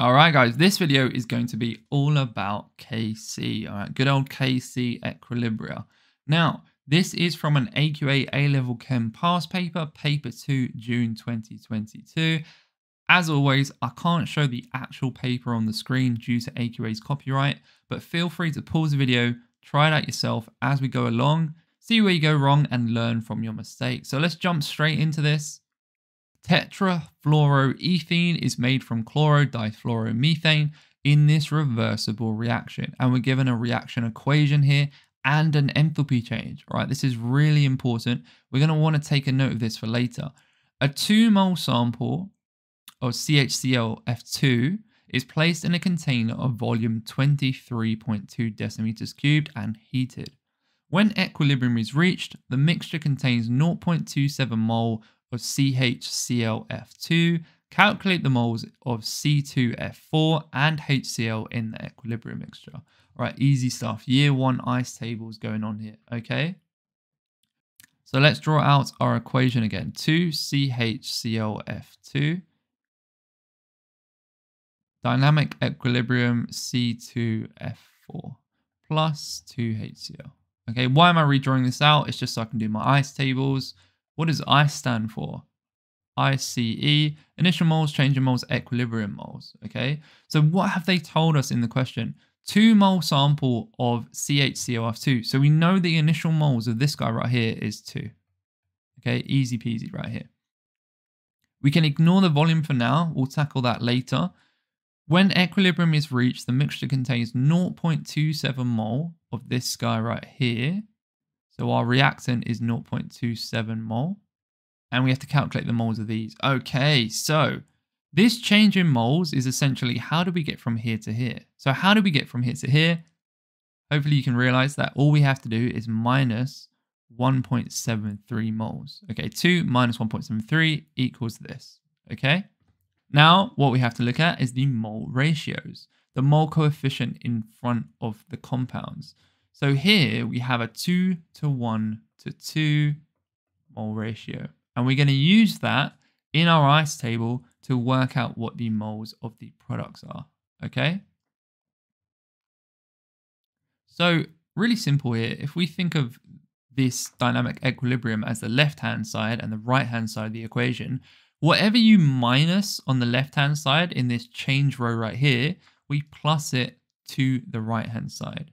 All right, guys, this video is going to be all about KC. All right, good old KC equilibria. Now, this is from an AQA A Level Chem past paper, paper 2, June 2022. As always, I can't show the actual paper on the screen due to AQA's copyright, but feel free to pause the video, try it out yourself as we go along, see where you go wrong and learn from your mistakes. So let's jump straight into this. Tetrafluoroethene is made from chloro-difluoromethane in this reversible reaction. And we're given a reaction equation here and an enthalpy change. All right, this is really important. We're going to want to take a note of this for later. A 2 mole sample of CHClF2 is placed in a container of volume 23.2 decimeters cubed and heated. When equilibrium is reached, the mixture contains 0.27 mole of CHClF2, calculate the moles of C2F4 and HCl in the equilibrium mixture. All right, easy stuff. Year 1 ice tables going on here, okay? So let's draw out our equation again. 2CHClF2, dynamic equilibrium C2F4 plus 2HCl. Okay, why am I redrawing this out? It's just so I can do my ice tables. What does ICE stand for? ICE, initial moles, change in moles, equilibrium moles, okay? So what have they told us in the question? 2 mole sample of CHClF2. So we know the initial moles of this guy right here is 2. Okay, easy peasy right here. We can ignore the volume for now. We'll tackle that later. When equilibrium is reached, the mixture contains 0.27 mole of this guy right here. So our reactant is 0.27 mole. And we have to calculate the moles of these. Okay, so this change in moles is essentially how do we get from here to here? So how do we get from here to here? Hopefully you can realize that all we have to do is minus 1.73 moles. Okay, 2 minus 1.73 equals this. Okay? Now, what we have to look at is the mole ratios, the mole coefficient in front of the compounds. So here we have a 2 to 1 to 2 mole ratio. And we're going to use that in our ice table to work out what the moles of the products are. Okay? So really simple here. If we think of this dynamic equilibrium as the left-hand side and the right-hand side of the equation, whatever you minus on the left-hand side in this change row right here, we plus it to the right-hand side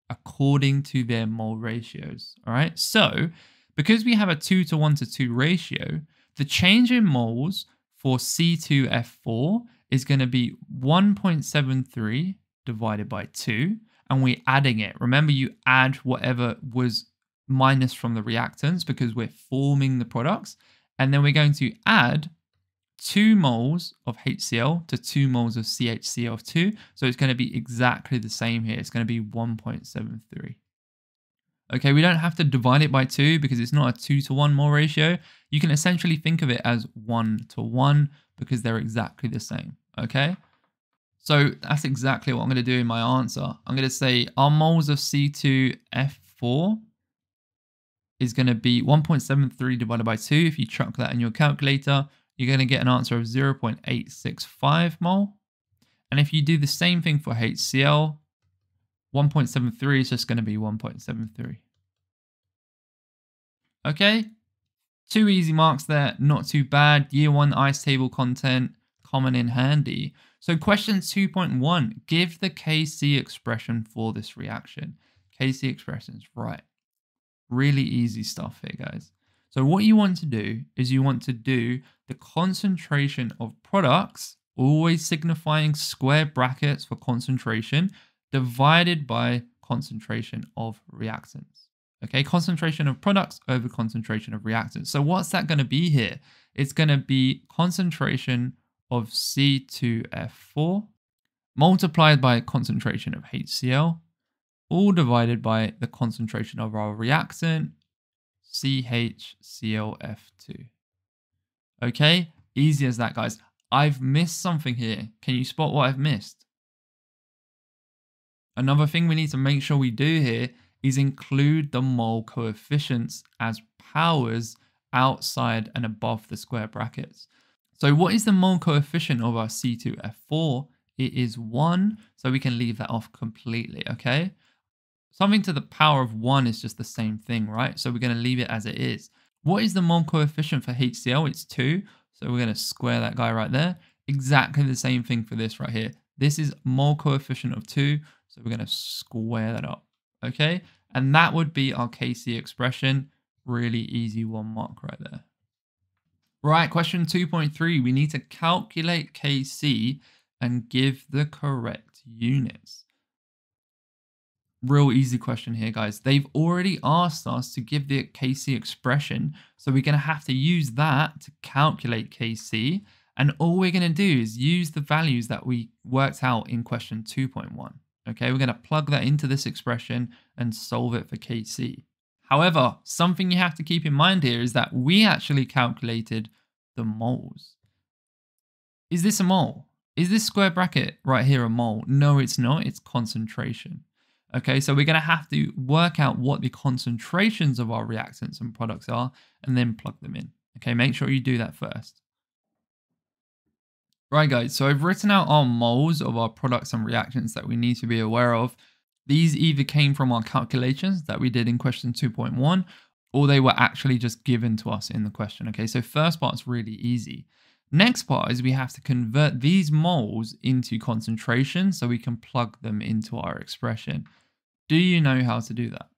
according to their mole ratios. All right. So because we have a 2 to 1 to 2 ratio, the change in moles for C2F4 is going to be 1.73 divided by 2, and we're adding it. Remember, you add whatever was minus from the reactants because we're forming the products, and then we're going to add 2 moles of HCl to 2 moles of CHCl2. So it's going to be exactly the same here. It's going to be 1.73. Okay, we don't have to divide it by 2 because it's not a 2 to 1 mole ratio. You can essentially think of it as 1 to 1 because they're exactly the same. Okay, so that's exactly what I'm going to do in my answer. I'm going to say our moles of C2F4 is going to be 1.73 divided by 2. If you chuck that in your calculator, you're going to get an answer of 0.865 mole. And if you do the same thing for HCl, 1.73 is just going to be 1.73. Okay, 2 easy marks there, not too bad. Year 1 ice table content, common in handy. So question 2.1, give the KC expression for this reaction. KC expressions, right. Really easy stuff here, guys. So what you want to do is you want to do the concentration of products, always signifying square brackets for concentration, divided by concentration of reactants. Okay, concentration of products over concentration of reactants. So what's that going to be here? It's going to be concentration of C2F4 multiplied by concentration of HCl, all divided by the concentration of our reactant, CHClF2. Okay, easy as that, guys. I've missed something here. Can you spot what I've missed? Another thing we need to make sure we do here is include the mole coefficients as powers outside and above the square brackets. So what is the mole coefficient of our C2F4 it is 1, so we can leave that off completely, okay? Something to the power of 1 is just the same thing, right? So we're going to leave it as it is. What is the mole coefficient for HCl? It's 2, so we're going to square that guy right there. Exactly the same thing for this right here. This is mole coefficient of 2, so we're going to square that up, okay? And that would be our Kc expression. Really easy 1 mark right there. Right, question 2.3. We need to calculate Kc and give the correct units. Real easy question here, guys. They've already asked us to give the Kc expression, so we're going to have to use that to calculate Kc. And all we're going to do is use the values that we worked out in question 2.1. Okay, we're going to plug that into this expression and solve it for Kc. However, something you have to keep in mind here is that we actually calculated the moles. Is this a mole? Is this square bracket right here a mole? No, it's not. It's concentration. Okay, so we're going to have to work out what the concentrations of our reactants and products are and then plug them in. Okay, make sure you do that first. Right, guys, so I've written out our moles of our products and reactants that we need to be aware of. These either came from our calculations that we did in question 2.1, or they were actually just given to us in the question. Okay, so first part's really easy. Next part is we have to convert these moles into concentration so we can plug them into our expression. Do you know how to do that?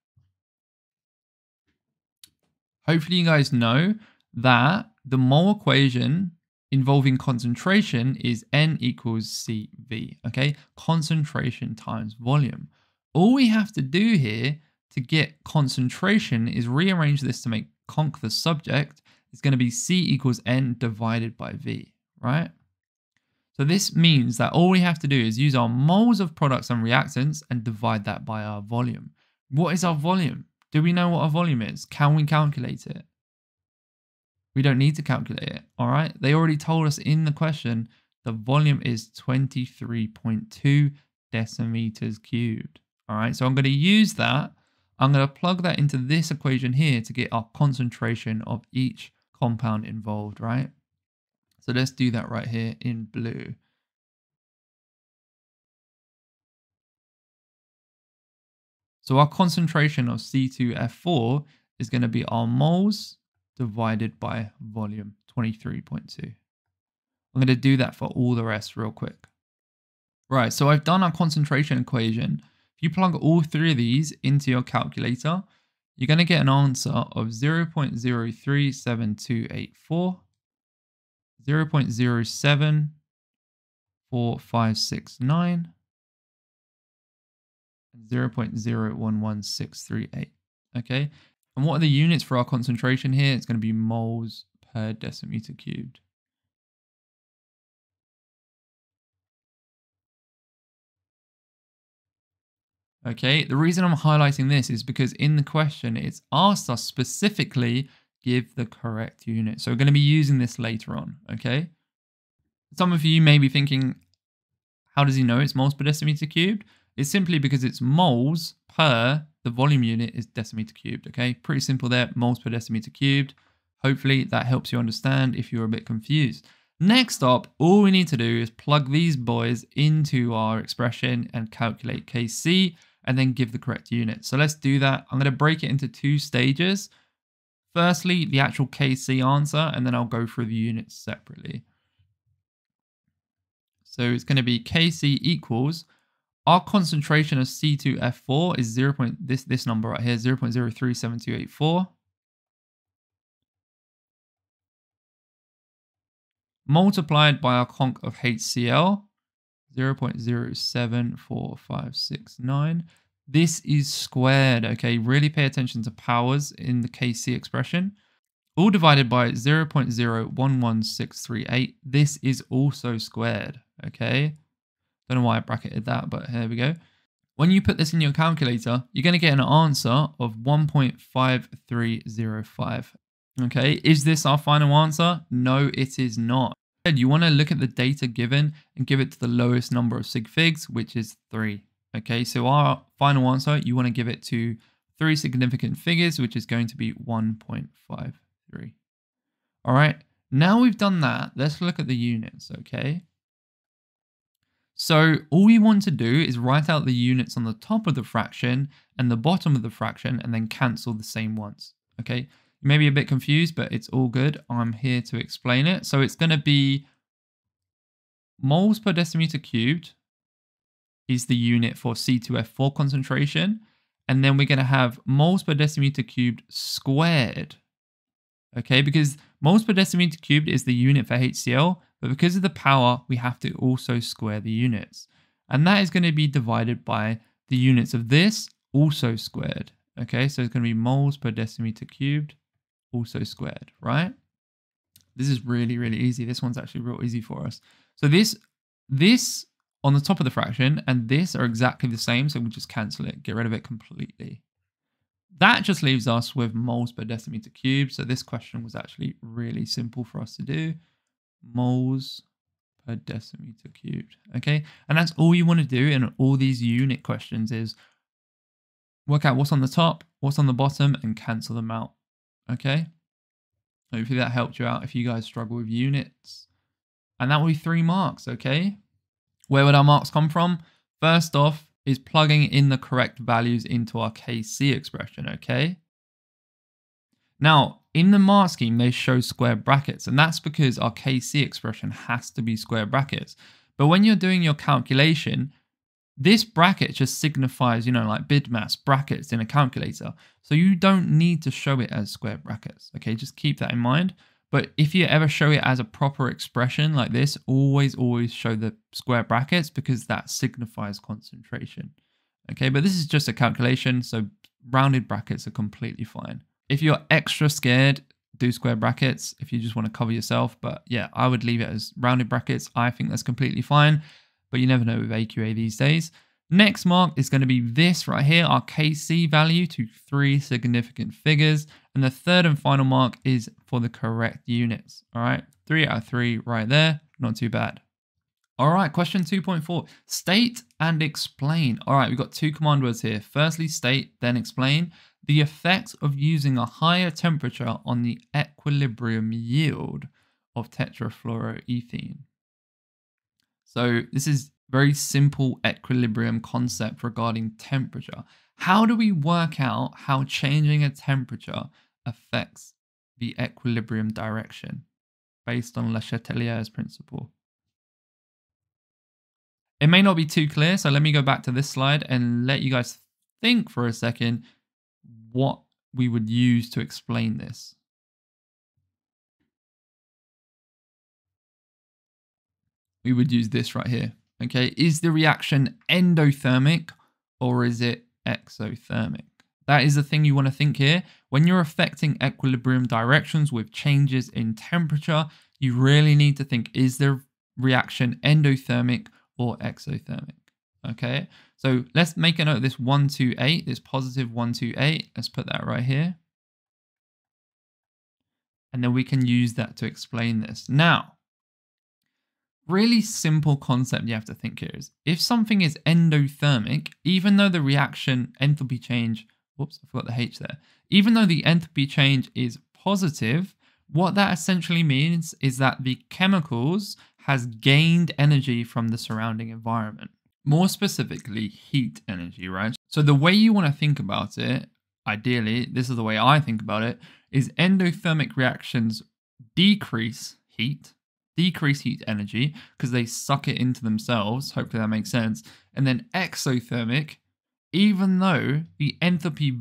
Hopefully you guys know that the mole equation involving concentration is N equals CV, okay? Concentration times volume. All we have to do here to get concentration is rearrange this to make conc the subject. It's going to be C equals N divided by V, right? So this means that all we have to do is use our moles of products and reactants and divide that by our volume. What is our volume? Do we know what our volume is? Can we calculate it? We don't need to calculate it, all right? They already told us in the question the volume is 23.2 decimeters cubed, all right? So I'm going to use that. I'm going to plug that into this equation here to get our concentration of each compound involved, right? So let's do that right here in blue. So our concentration of C2F4 is going to be our moles divided by volume, 23.2. I'm going to do that for all the rest real quick. Right, so I've done our concentration equation. If you plug all 3 of these into your calculator, you're going to get an answer of 0.037284, 0.074569, and 0.011638. Okay, and what are the units for our concentration here? It's going to be moles per decimeter cubed. Okay, the reason I'm highlighting this is because in the question, it's asked us specifically give the correct unit. So we're going to be using this later on, okay? Some of you may be thinking, how does he know it's moles per decimeter cubed? It's simply because it's moles per the volume unit is decimeter cubed, okay? Pretty simple there, moles per decimeter cubed. Hopefully that helps you understand if you're a bit confused. Next up, all we need to do is plug these boys into our expression and calculate Kc and then give the correct unit. So let's do that. I'm going to break it into 2 stages. Firstly, the actual Kc answer, and then I'll go through the units separately. So it's going to be Kc equals our concentration of C2F4 is this number right here, 0.037284. Multiplied by our conc of HCl, 0.074569. This is squared, okay? Really pay attention to powers in the Kc expression. All divided by 0.011638. This is also squared, okay? Don't know why I bracketed that, but here we go. When you put this in your calculator, you're going to get an answer of 1.5305. Okay, is this our final answer? No, it is not. You want to look at the data given and give it to the lowest number of sig figs, which is 3. Okay, so our final answer, you want to give it to 3 significant figures, which is going to be 1.53. All right, now we've done that, let's look at the units, okay? So all we want to do is write out the units on the top of the fraction and the bottom of the fraction and then cancel the same ones, okay? You may be a bit confused, but it's all good. I'm here to explain it. So it's going to be moles per decimeter cubed is the unit for C2F4 concentration. And then we're going to have moles per decimeter cubed squared, okay? Because moles per decimeter cubed is the unit for HCl, but because of the power, we have to also square the units. And that is going to be divided by the units of this also squared, okay? So it's going to be moles per decimeter cubed also squared, right? This is really, really easy. This one's actually real easy for us. So this on the top of the fraction and this are exactly the same, so we'll just cancel it, get rid of it completely. That just leaves us with moles per decimeter cubed. So this question was actually really simple for us to do. Moles per decimeter cubed, okay? And that's all you want to do in all these unit questions is work out what's on the top, what's on the bottom, and cancel them out, okay? Hopefully that helped you out if you guys struggle with units. And that will be 3 marks, okay? Where would our marks come from? First off is plugging in the correct values into our KC expression, okay? Now, in the mark scheme, they show square brackets, and that's because our KC expression has to be square brackets. But when you're doing your calculation, this bracket just signifies, you know, like BIDMAS brackets in a calculator. So you don't need to show it as square brackets, okay? Just keep that in mind. But if you ever show it as a proper expression like this, always show the square brackets because that signifies concentration. Okay, but this is just a calculation, so rounded brackets are completely fine. If you're extra scared, do square brackets if you just want to cover yourself. But yeah, I would leave it as rounded brackets. I think that's completely fine, but you never know with AQA these days. Next mark is going to be this right here, our KC value to 3 significant figures. And the third and final mark is for the correct units. All right, 3 out of 3 right there. Not too bad. All right, question 2.4. State and explain. All right, we've got 2 command words here. Firstly, state, then explain the effect of using a higher temperature on the equilibrium yield of tetrafluoroethene. So this is very simple equilibrium concept regarding temperature. How do we work out how changing a temperature affects the equilibrium direction based on Le Chatelier's principle? It may not be too clear, so let me go back to this slide and let you guys think for a second what we would use to explain this. We would use this right here. Okay, is the reaction endothermic or is it exothermic? That is the thing you want to think here. When you're affecting equilibrium directions with changes in temperature, you really need to think, is the reaction endothermic or exothermic? Okay, so let's make a note of this 128, this positive 128. Let's put that right here. And then we can use that to explain this. Now, really simple concept you have to think here is if something is endothermic, even though the reaction enthalpy change, whoops, I forgot the H there. Even though the enthalpy change is positive, what that essentially means is that the chemicals has gained energy from the surrounding environment. More specifically, heat energy, right? So the way you want to think about it, ideally, this is the way I think about it, is endothermic reactions decrease heat energy because they suck it into themselves. Hopefully that makes sense. And then exothermic, even though the enthalpy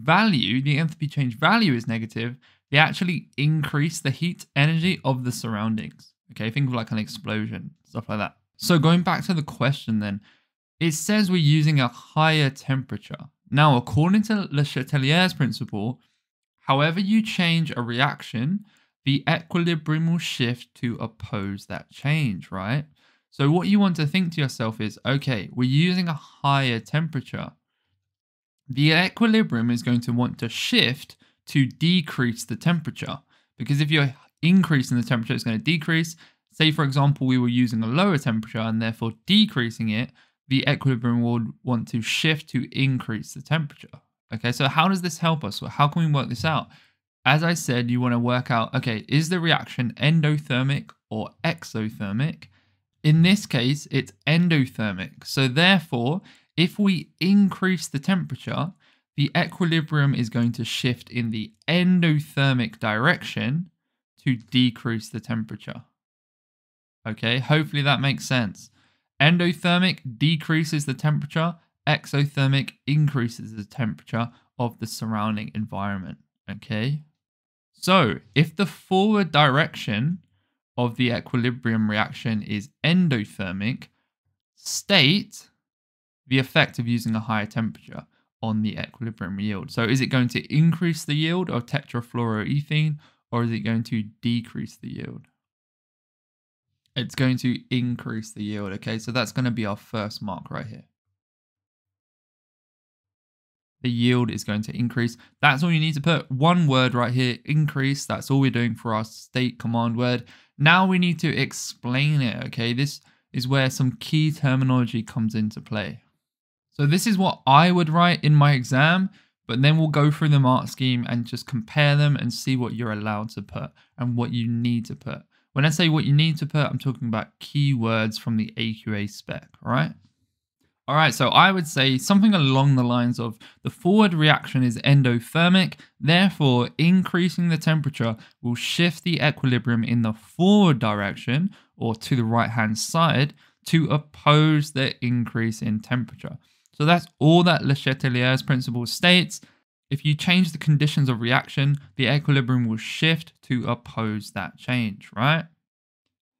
change value is negative, they actually increase the heat energy of the surroundings. Okay, think of like an explosion, stuff like that. So going back to the question then, it says we're using a higher temperature. Now, according to Le Chatelier's principle, however you change a reaction, the equilibrium will shift to oppose that change, right? So what you want to think to yourself is, okay, we're using a higher temperature. The equilibrium is going to want to shift to decrease the temperature, because if you're increasing the temperature, it's going to decrease. Say, for example, we were using a lower temperature and therefore decreasing it, the equilibrium would want to shift to increase the temperature. Okay, so how does this help us? Well, how can we work this out? As I said, you want to work out, okay, is the reaction endothermic or exothermic? In this case, it's endothermic. So therefore, if we increase the temperature, the equilibrium is going to shift in the endothermic direction to decrease the temperature. Okay, hopefully that makes sense. Endothermic decreases the temperature, exothermic increases the temperature of the surrounding environment. Okay, so if the forward direction of the equilibrium reaction is endothermic, state the effect of using a higher temperature on the equilibrium yield. So is it going to increase the yield of tetrafluoroethene, or is it going to decrease the yield? It's going to increase the yield, okay? So that's going to be our first mark right here. The yield is going to increase. That's all you need to put. One word right here, increase. That's all we're doing for our state command word. Now we need to explain it, okay? This is where some key terminology comes into play. So this is what I would write in my exam, but then we'll go through the mark scheme and just compare them and see what you're allowed to put and what you need to put. When I say what you need to put, I'm talking about keywords from the AQA spec, all right? All right, so I would say something along the lines of the forward reaction is endothermic, therefore increasing the temperature will shift the equilibrium in the forward direction or to the right-hand side to oppose the increase in temperature. So that's all that Le Chatelier's principle states. If you change the conditions of reaction, the equilibrium will shift to oppose that change, right?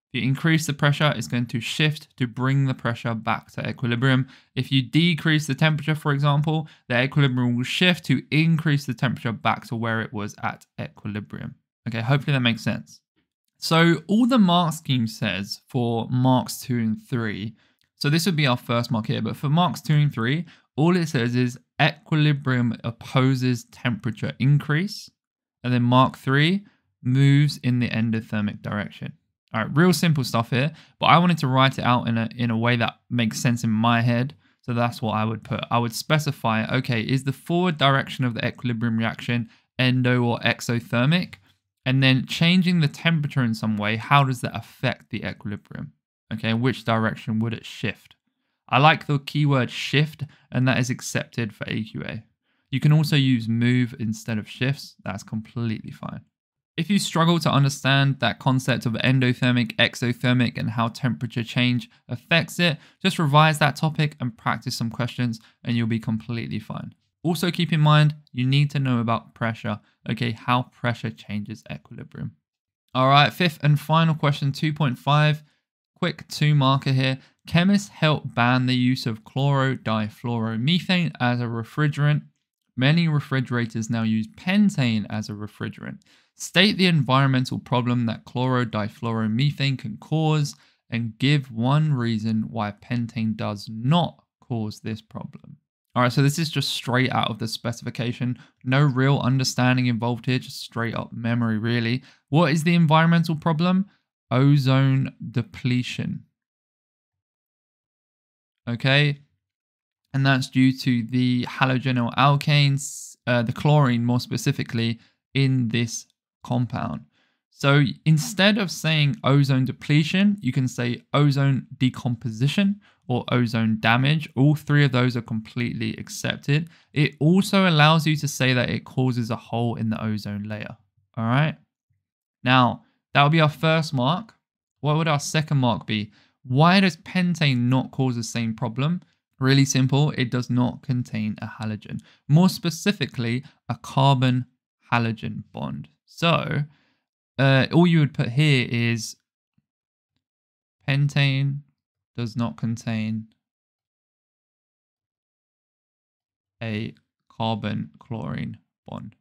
If you increase the pressure, it's going to shift to bring the pressure back to equilibrium. If you decrease the temperature, for example, the equilibrium will shift to increase the temperature back to where it was at equilibrium. Okay, hopefully that makes sense. So all the mark scheme says for marks 2 and 3, so this would be our first mark here, but for marks 2 and 3, all it says is equilibrium opposes temperature increase, and then mark 3 moves in the endothermic direction. All right, real simple stuff here, but I wanted to write it out in a way that makes sense in my head, so that's what I would put. I would specify, okay, is the forward direction of the equilibrium reaction endo or exothermic? And then changing the temperature in some way, how does that affect the equilibrium? Okay, which direction would it shift? I like the keyword shift, and that is accepted for AQA. You can also use move instead of shifts. That's completely fine. If you struggle to understand that concept of endothermic, exothermic, and how temperature change affects it, just revise that topic and practice some questions, and you'll be completely fine. Also keep in mind, you need to know about pressure, okay, how pressure changes equilibrium. All right, fifth and final question, 2.5. Quick 2-marker here. Chemists help ban the use of chloro-difluoromethane as a refrigerant. Many refrigerators now use pentane as a refrigerant. State the environmental problem that chloro-difluoromethane can cause and give one reason why pentane does not cause this problem. All right, so this is just straight out of the specification. No real understanding involved here, just straight up memory, really. What is the environmental problem? Ozone depletion. Okay, and that's due to the halogenyl alkanes, the chlorine more specifically, in this compound. So instead of saying ozone depletion, you can say ozone decomposition or ozone damage. All three of those are completely accepted. It also allows you to say that it causes a hole in the ozone layer. All right. Now, that would be our first mark. What would our second mark be? Why does pentane not cause the same problem? Really simple. It does not contain a halogen. More specifically, a carbon halogen bond. So, all you would put here is pentane does not contain a carbon-chlorine bond.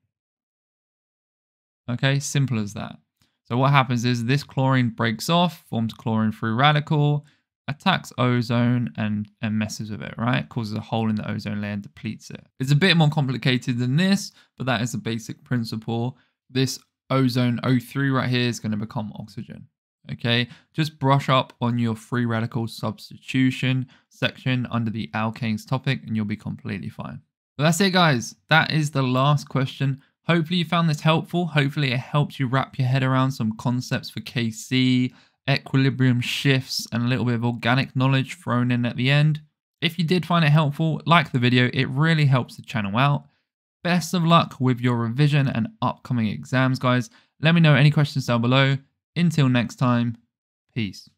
Okay, simple as that. So what happens is this chlorine breaks off, forms chlorine free radical, attacks ozone and messes with it, right? Causes a hole in the ozone layer and depletes it. It's a bit more complicated than this, but that is the basic principle. This ozone O3 right here is going to become oxygen. Okay, just brush up on your free radical substitution section under the alkanes topic and you'll be completely fine. But that's it, guys. That is the last question. Hopefully you found this helpful. Hopefully it helps you wrap your head around some concepts for KC equilibrium shifts, and a little bit of organic knowledge thrown in at the end. If you did find it helpful, like the video, it really helps the channel out. Best of luck with your revision and upcoming exams, guys. Let me know any questions down below. Until next time, peace.